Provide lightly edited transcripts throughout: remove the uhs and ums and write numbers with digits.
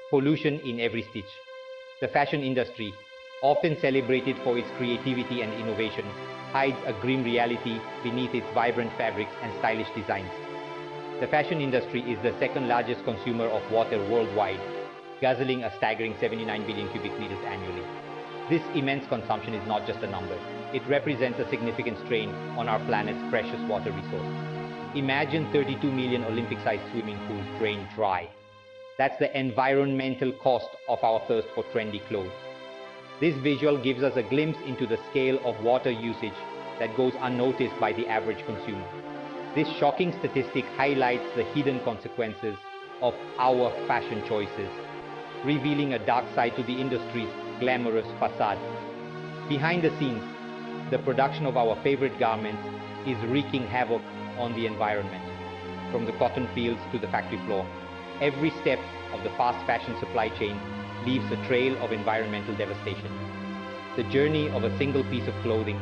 Pollution in every stitch. The fashion industry, often celebrated for its creativity and innovation, hides a grim reality beneath its vibrant fabrics and stylish designs. The fashion industry is the second largest consumer of water worldwide, guzzling a staggering 79 billion cubic meters annually. This immense consumption is not just a number. It represents a significant strain on our planet's precious water resource. Imagine 32 million Olympic-sized swimming pools drained dry. That's the environmental cost of our thirst for trendy clothes. This visual gives us a glimpse into the scale of water usage that goes unnoticed by the average consumer. This shocking statistic highlights the hidden consequences of our fashion choices, revealing a dark side to the industry's glamorous facade. Behind the scenes, the production of our favorite garments is wreaking havoc on the environment. From the cotton fields to the factory floor, every step of the fast fashion supply chain leaves a trail of environmental devastation. The journey of a single piece of clothing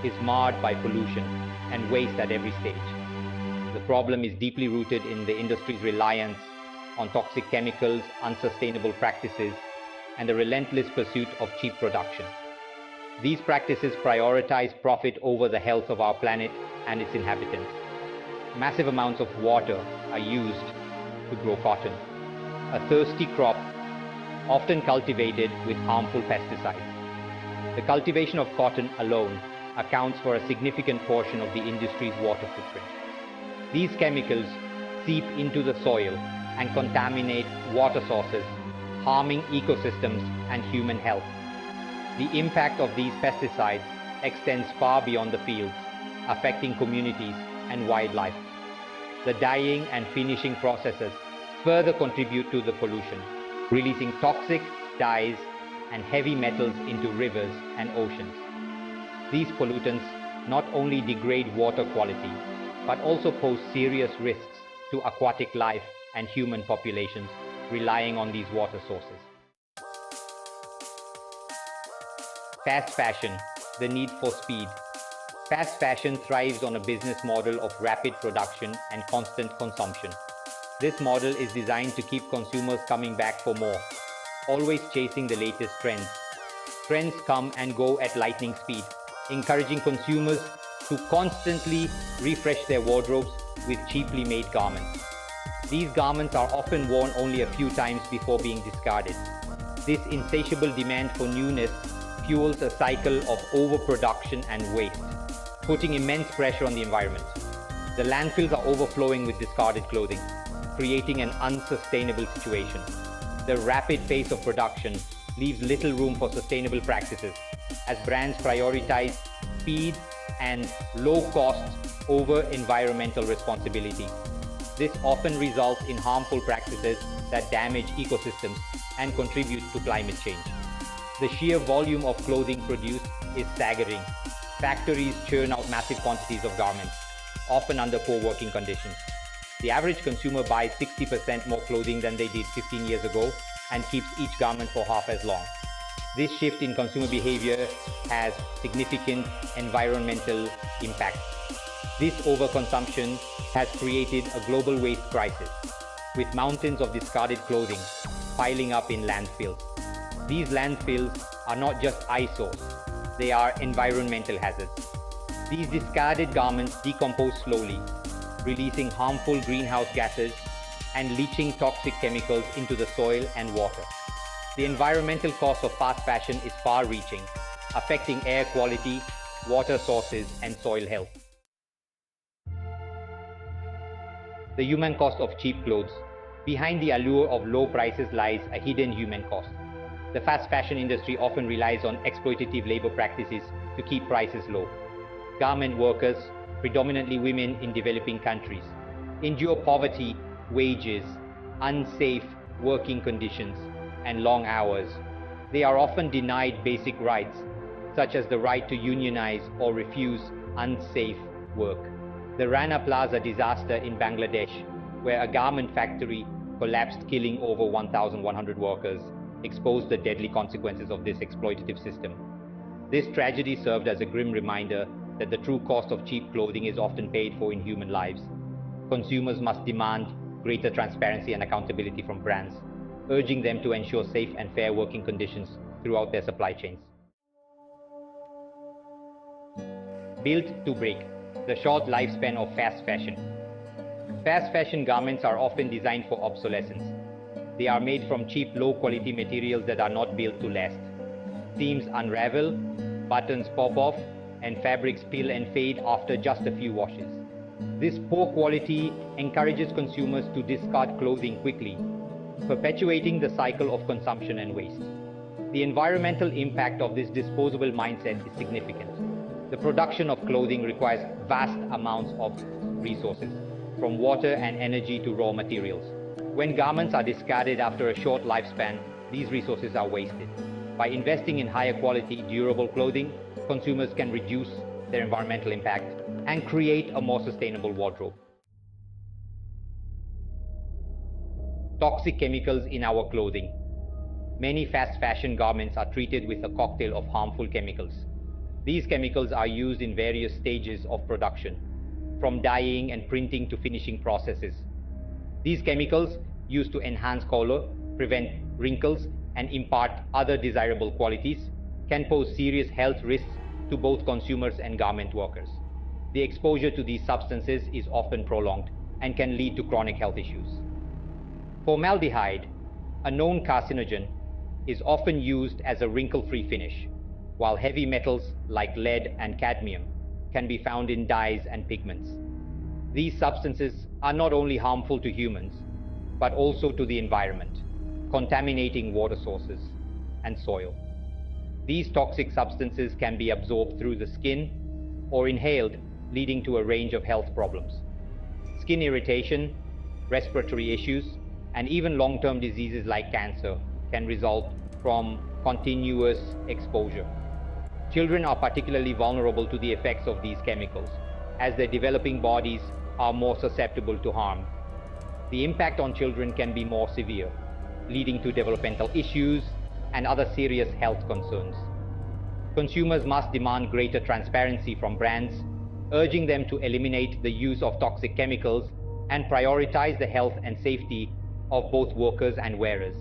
is marred by pollution and waste at every stage. The problem is deeply rooted in the industry's reliance on toxic chemicals, unsustainable practices, and the relentless pursuit of cheap production. These practices prioritize profit over the health of our planet and its inhabitants. Massive amounts of water are used to grow cotton, a thirsty crop often cultivated with harmful pesticides. The cultivation of cotton alone accounts for a significant portion of the industry's water footprint. These chemicals seep into the soil and contaminate water sources, harming ecosystems and human health. The impact of these pesticides extends far beyond the fields, affecting communities and wildlife. The dyeing and finishing processes further contribute to the pollution, releasing toxic dyes and heavy metals into rivers and oceans. These pollutants not only degrade water quality, but also pose serious risks to aquatic life and human populations relying on these water sources. Fast fashion, the need for speed. Fast fashion thrives on a business model of rapid production and constant consumption. This model is designed to keep consumers coming back for more, always chasing the latest trends. Trends come and go at lightning speed, encouraging consumers to constantly refresh their wardrobes with cheaply made garments. These garments are often worn only a few times before being discarded. This insatiable demand for newness fuels a cycle of overproduction and waste, putting immense pressure on the environment. The landfills are overflowing with discarded clothing, creating an unsustainable situation. The rapid pace of production leaves little room for sustainable practices, as brands prioritize speed and low costs over environmental responsibility. This often results in harmful practices that damage ecosystems and contribute to climate change. The sheer volume of clothing produced is staggering. Factories churn out massive quantities of garments, often under poor working conditions. The average consumer buys 60% more clothing than they did 15 years ago and keeps each garment for half as long. This shift in consumer behavior has significant environmental impact. This overconsumption has created a global waste crisis, with mountains of discarded clothing piling up in landfills. These landfills are not just eyesores, they are environmental hazards. These discarded garments decompose slowly, releasing harmful greenhouse gases and leaching toxic chemicals into the soil and water. The environmental cost of fast fashion is far-reaching, affecting air quality, water sources, and soil health. The human cost of cheap clothes. Behind the allure of low prices lies a hidden human cost. The fast fashion industry often relies on exploitative labor practices to keep prices low. Garment workers, predominantly women in developing countries, endure poverty, wages, unsafe working conditions, and long hours. They are often denied basic rights, such as the right to unionize or refuse unsafe work. The Rana Plaza disaster in Bangladesh, where a garment factory collapsed, killing over 1,100 workers, exposed the deadly consequences of this exploitative system. This tragedy served as a grim reminder that the true cost of cheap clothing is often paid for in human lives. Consumers must demand greater transparency and accountability from brands urging them to ensure safe and fair working conditions throughout their supply chains. Built to break, the short lifespan of fast fashion. Fast fashion garments are often designed for obsolescence. They are made from cheap, low-quality materials that are not built to last. Seams unravel, buttons pop off, and fabrics peel and fade after just a few washes. This poor quality encourages consumers to discard clothing quickly, perpetuating the cycle of consumption and waste. The environmental impact of this disposable mindset is significant. The production of clothing requires vast amounts of resources, from water and energy to raw materials. When garments are discarded after a short lifespan, these resources are wasted. By investing in higher quality, durable clothing, consumers can reduce their environmental impact and create a more sustainable wardrobe. Toxic chemicals in our clothing. Many fast fashion garments are treated with a cocktail of harmful chemicals. These chemicals are used in various stages of production, from dyeing and printing to finishing processes. These chemicals, used to enhance color, prevent wrinkles, and impart other desirable qualities, can pose serious health risks to both consumers and garment workers. The exposure to these substances is often prolonged and can lead to chronic health issues. Formaldehyde, a known carcinogen, is often used as a wrinkle-free finish, while heavy metals like lead and cadmium can be found in dyes and pigments. These substances are not only harmful to humans, but also to the environment, contaminating water sources and soil. These toxic substances can be absorbed through the skin or inhaled, leading to a range of health problems. Skin irritation, respiratory issues, and even long-term diseases like cancer can result from continuous exposure. Children are particularly vulnerable to the effects of these chemicals, as their developing bodies are more susceptible to harm. The impact on children can be more severe, leading to developmental issues and other serious health concerns. Consumers must demand greater transparency from brands, urging them to eliminate the use of toxic chemicals and prioritize the health and safety of both workers and wearers.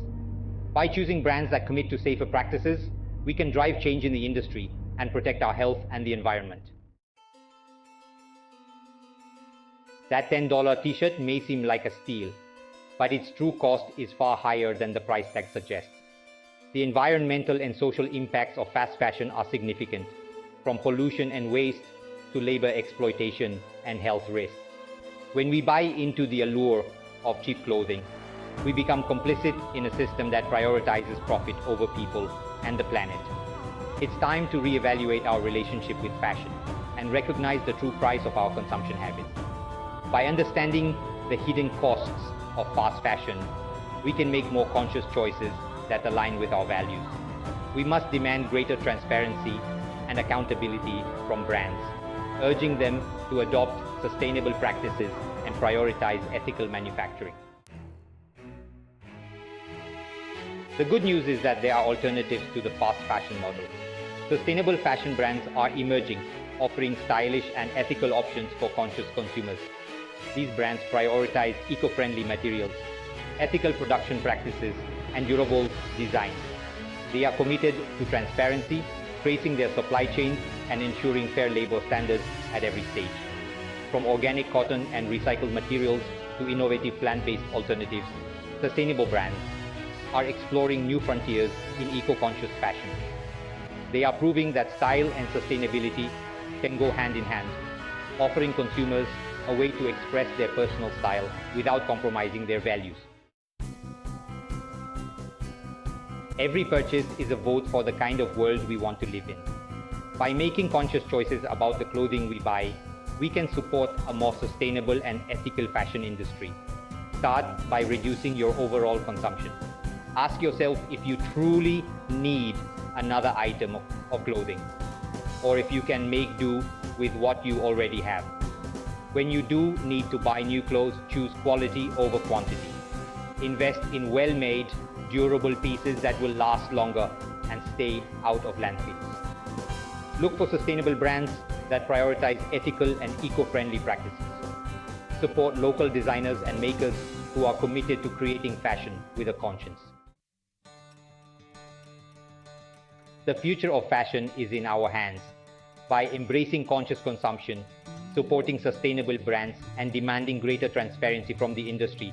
By choosing brands that commit to safer practices, we can drive change in the industry and protect our health and the environment. That $10 t-shirt may seem like a steal, but its true cost is far higher than the price tag suggests. The environmental and social impacts of fast fashion are significant, from pollution and waste to labor exploitation and health risks. When we buy into the allure of cheap clothing, we become complicit in a system that prioritizes profit over people and the planet. It's time to reevaluate our relationship with fashion and recognize the true price of our consumption habits. By understanding the hidden costs of fast fashion, we can make more conscious choices that align with our values. We must demand greater transparency and accountability from brands, urging them to adopt sustainable practices and prioritize ethical manufacturing. The good news is that there are alternatives to the fast fashion model. Sustainable fashion brands are emerging, offering stylish and ethical options for conscious consumers. These brands prioritize eco-friendly materials, ethical production practices, and durable design. They are committed to transparency, tracing their supply chains, and ensuring fair labor standards at every stage. From organic cotton and recycled materials to innovative plant-based alternatives, sustainable brands are exploring new frontiers in eco-conscious fashion. They are proving that style and sustainability can go hand in hand, offering consumers a way to express their personal style without compromising their values. Every purchase is a vote for the kind of world we want to live in. By making conscious choices about the clothing we buy, we can support a more sustainable and ethical fashion industry. Start by reducing your overall consumption. Ask yourself if you truly need another item of clothing, or if you can make do with what you already have. When you do need to buy new clothes, choose quality over quantity. Invest in well-made, durable pieces that will last longer and stay out of landfills. Look for sustainable brands that prioritize ethical and eco-friendly practices. Support local designers and makers who are committed to creating fashion with a conscience. The future of fashion is in our hands. By embracing conscious consumption, supporting sustainable brands, and demanding greater transparency from the industry,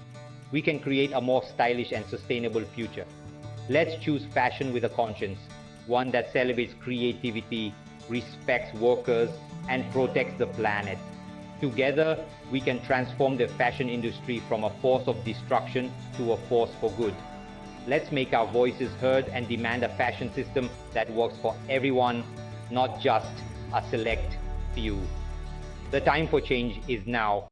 we can create a more stylish and sustainable future. Let's choose fashion with a conscience, one that celebrates creativity, respects workers, and protects the planet. Together, we can transform the fashion industry from a force of destruction to a force for good. Let's make our voices heard and demand a fashion system that works for everyone, not just a select few. The time for change is now.